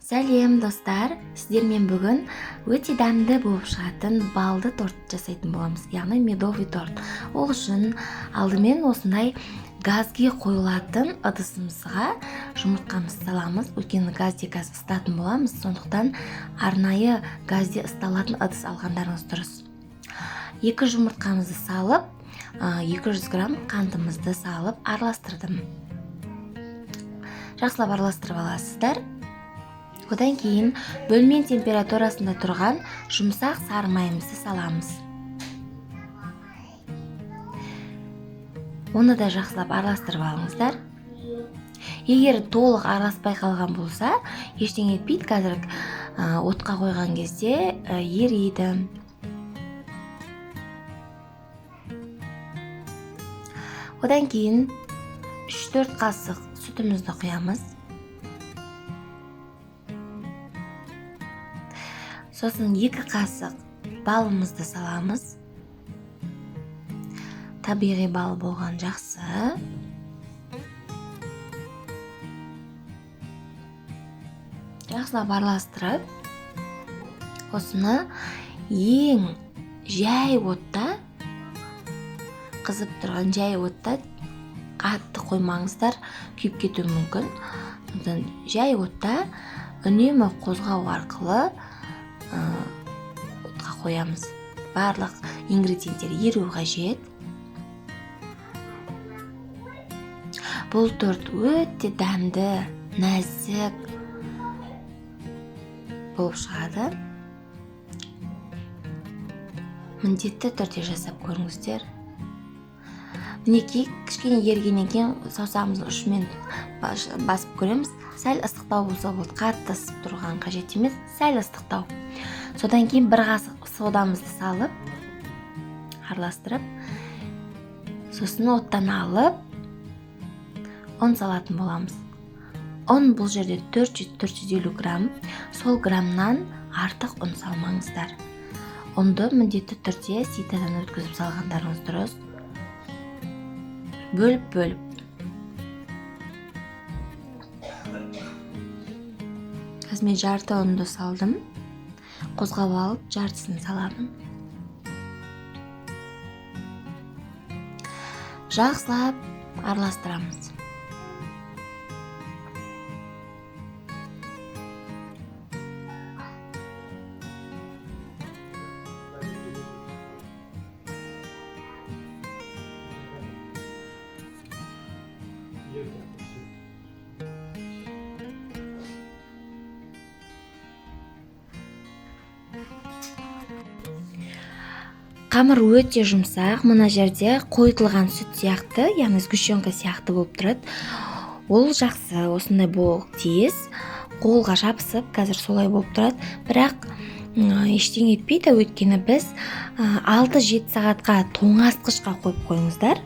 Сәлем достар, сіздермен бүгін өте дәмді болып шығатын балды торт жасайтын боламыз, яғни медовый торт. Ол үшін алдымен осындай газге қойылатын ыдысымызға жұмыртқамызды саламыз. Өйткені газде ысытатын боламыз, сондықтан арнайы газде ысталатын ыдыс алғандарыңыз дұрыс. 2 жұмыртқамызды салып, 200 грамм қантымызды салып араластырдым. Жақсылап араластырып аласыздар. Одан кейін бөлме температурасында тұрған жұмсақ сары майымызды саламыз. Оны да жақсылап араластырып алыңыздар. Егер толық араласпай қалған болса, ештеңе етпейді, қазір отқа қойған кезде ериді. Одан кейін 3-4 қасық сүтімізді құямыз. Сосын 2 қасық балымызды саламыз. Табиғи бал болған жақсы. Жақсылап араластырып, осыны ең жай отта, қызып тұрған жай отта қатты қоймаңыздар, күйіп кетуі мүмкін. Жай отта үнемі қозғау арқылы отқа қоямыз. Барлық ингредиенттер еру қажет. Бұл торт өте дәмді, нәзік болып шығады. Міндетті түрде жасап көріңіздер. Мінекей, кішкене ергеннен кейін саусағымыздың ұшымен басып көреміз. Сәл ыстықтау болса болды, қатты ысып тұрған қажет емес, сәл ыстықтау. Содан кейін 1 қасық содамызды салып, араластырып, сосын оттан алып, ұн салатын боламыз. Ұн бұл жерде 400-450 грамм, сол граммнан артық ұн салмаңыздар. Ұнды міндетті түрде ситадан өткізіп салғандарыңыз дұрыс. Бөліп. Қазір мен жарты ұнды салдым. Қозғап алып, жартысын саламын. Жақсылап араластырамыз. Қамыр өте жұмсақ, мына жерде қойытылған сүт сияқты, яғни сгущенка сияқты болып тұрады. Ол жақсы, осындай болуы тиіс. Қолға жабысып, қазір солай болып тұрады. Бірақ ештеңе етпейді, өйткені біз 6-7 сағатқа тоңазытқышқа қойып қойыңыздар.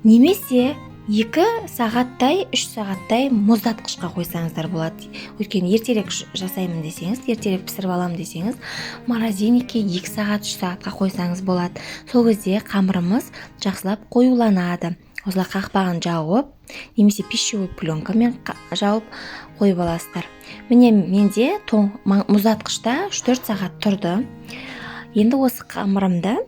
Немесе 2 сағаттай, 3 сағаттай мұздатқышқа қойсаңыздар болады. Өйткені ертерек жасаймын десеңіз, ертерек пісіріп алам десеңіз, морозильникке 2 сағат, 3 сағатқа қойсаңыз болады. Сол кезде қамырымыз жақсылап қоюланады. Осылай қақпағын жауып, немесе пищевой пленкамен жауып қойып аласыздар. Міне менде мұздатқышта 3-4 сағат тұрды. Енді осы қамырымды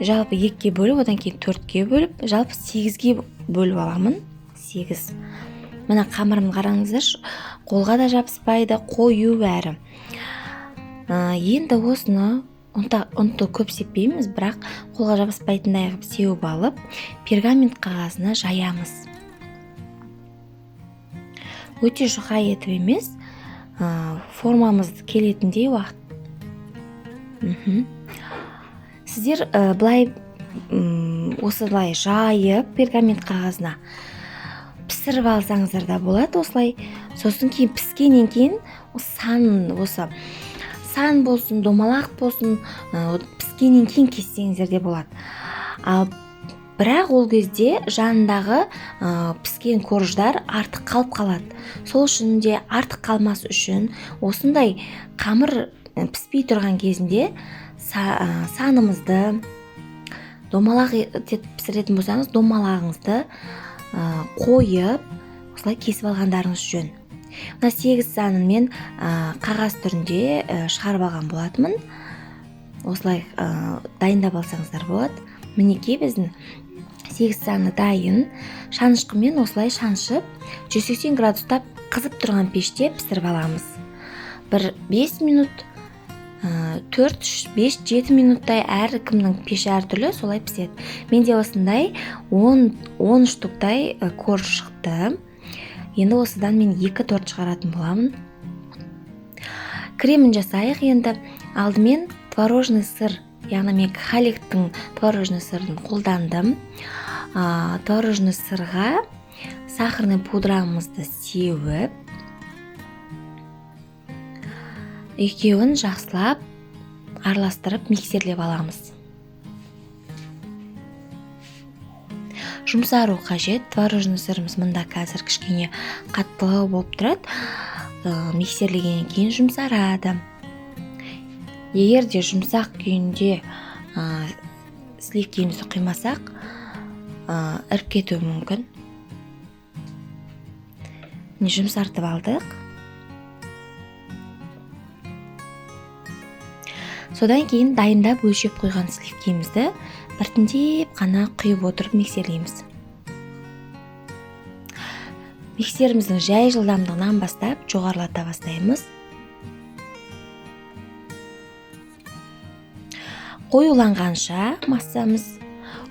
жалпы 2-ге бөліп, одан кейін 4-ге бөліп, жалпы 8-ге бөліп аламын. 8. Мына қамырым қараңыздар, қолға да жабыспайды, қою бәрі. Енді осыны ұнты көп сеппейміз, бірақ қолға жабыспайтындай қылып сеуіп алып, пергамент қағазына жаямыз. Өте жұқа етіп емес, формамыз келетіндей уақыт. Сіздер былай осылай жайып пергамент қағазына пісіріп алсаңыздар да болады осылай. Сосын кейін піскеннен кейін сан болсын, домалақ болсын, піскеннен кейін кессеңіздер де болады. Бірақ ол кезде жанындағы піскен корждар артық қалып қалады. Сол үшін де артық қалмас үшін осындай қамыр піспей тұрған кезінде санымызды домалақ етіп пісіретін болсаңыз, домалағыңызды қойып, осылай кесіп алғандарыңыз жөн. Мына 8 санын мен қағаз түрінде шығарып алған болатынмын. Осылай дайындап алсаңыздар болады. Мінекей біздің 8 саны дайын. Шанышқымен осылай шаншып 180 градуста қызып тұрған пеште пісіріп аламыз. Бір 5 минут, 4-5-7 минуттай әркімнің пеші әртүрлі, солай піседі. Менде осындай 10 штуктай корж шықты. Енді осыдан мен 2 торт шығаратын боламын. Кремін жасайық. Енді алдымен творожный сыр, яғни мен Халектің творожный сырын қолдандым. Творожный сырға сахарный пудрамызды сеуіп, екеуін жақсылап араластырып миксерлеп аламыз. Жұмсару қажет. Творожный сырымыз мында қазір кішкене қаттылау болып тұрады. Миксерлегеннен кейін жұмсарады. Егер де жұмсақ күйінде сливкемізді құймасақ, іріп кетуі мүмкін. Жұмсартып алдық. Содан кейін дайындап өлшеп қойған сливкемізді біртіндеп қана құйып отырып миксерлейміз. Миксеріміздің жай жылдамдығынан бастап жоғарылата бастаймыз. Қоюланғанша массамыз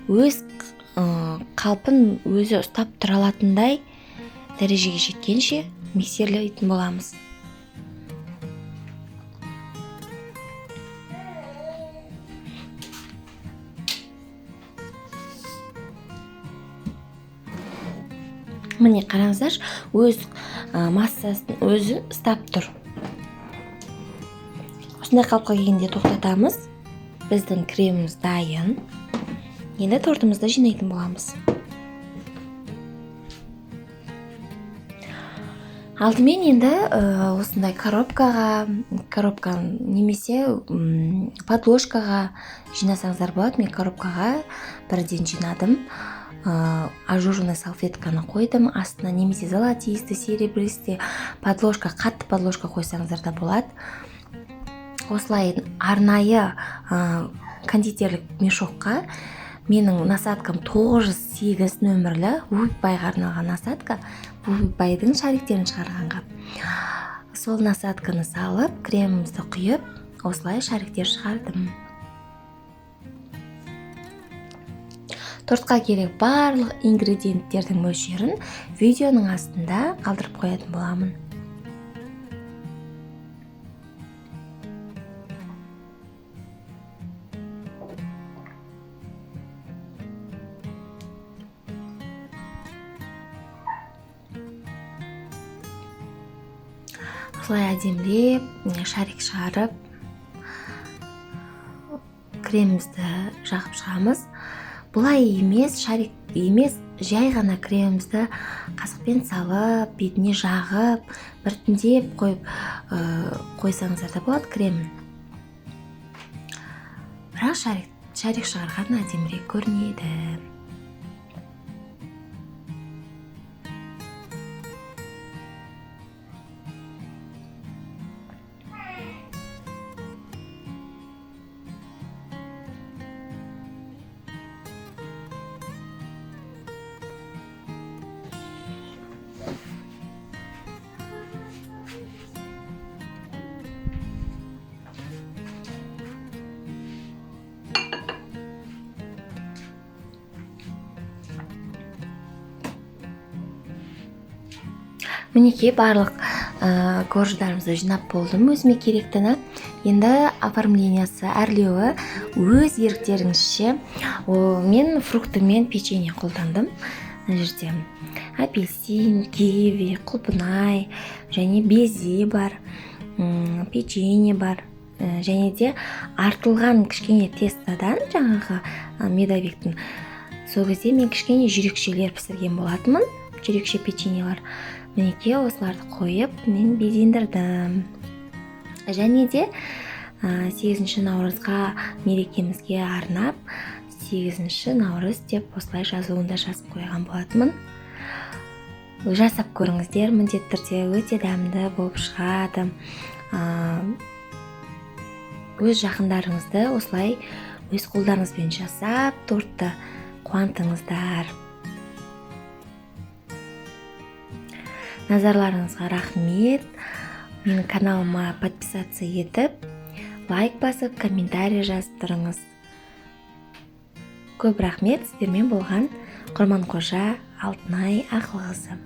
өз қалпын өзі ұстап тұра алатындай дәрежеге жеткенше миксерлейтін боламыз. Міне қараңыздар, өз массасын өзі ұстап тұр. Осындай қалыпқа келгенде тоқтатамыз. Біздің креміміз дайын. Енді тортымызды жинайтын боламыз. Алдымен енді осындай коробка немесе подложкаға жинасаңыздар болады. Мен коробкаға бірден жинадым. Ажурный салфетканы қойдым. Астына немесе золотисты, серебристы подложка, қатты подложка қойсаңыздар да болады. Осылай арнайы кондитерлік мешокқа менің насадкам 908 нөмірлі Вуйбайға арналған насадка, Вуйбайдың шариктерін шығарғанға. Сол насадканы салып, кремімізді құйып, осылай шариктер шығардым. Тортқа керек барлық ингредиенттердің мөлшерін видеоның астында қалдырып қоятын боламын. Осылай әдемілеп, шарик шығарып, кремімізді жағып шығамыз. Бұлай емес, шарик емес, жай ғана кремімізді қасықпен салып, бетіне жағып, біртіндеп қойсаңыздар да болады кремін. Бірақ шарик шығарған әдемірек көрінеді. Мінекей барлық корждарымызды жинап болдым, өзіме керектіні. Енді оформлениясы, әрлеуі өз еріктеріңізше. Мен фрукты мен печенье қолдандым. Мына жерде апельсин, киви, құлпынай, және безе бар, печенье бар. Және де артылған кішкене тестадан, жаңағы медовиктің, сол кезде мен кішкене жүрекшелер пісірген болатынмын, жүрекше печеньелер. Мінекей осыларды қойып, мен безендірдім. Және де 8 наурызға мерекемізге арнап 8 наурыз деп осылай жазуында жазып қойған болатынмын. жасап көріңіздер, міндетті түрде өте дәмді болып шығады. Өз жақындарыңызды осылай өз қолдарыңызбен жасап тортты қуантыңыздар. Назарларыңызға рахмет. Менің каналыма подписаться етіп, лайк басып, комментарий жазып тұрыңыз. Көп рахмет. Сіздермен болған Құрманқожа Алтынай Ақылқызы.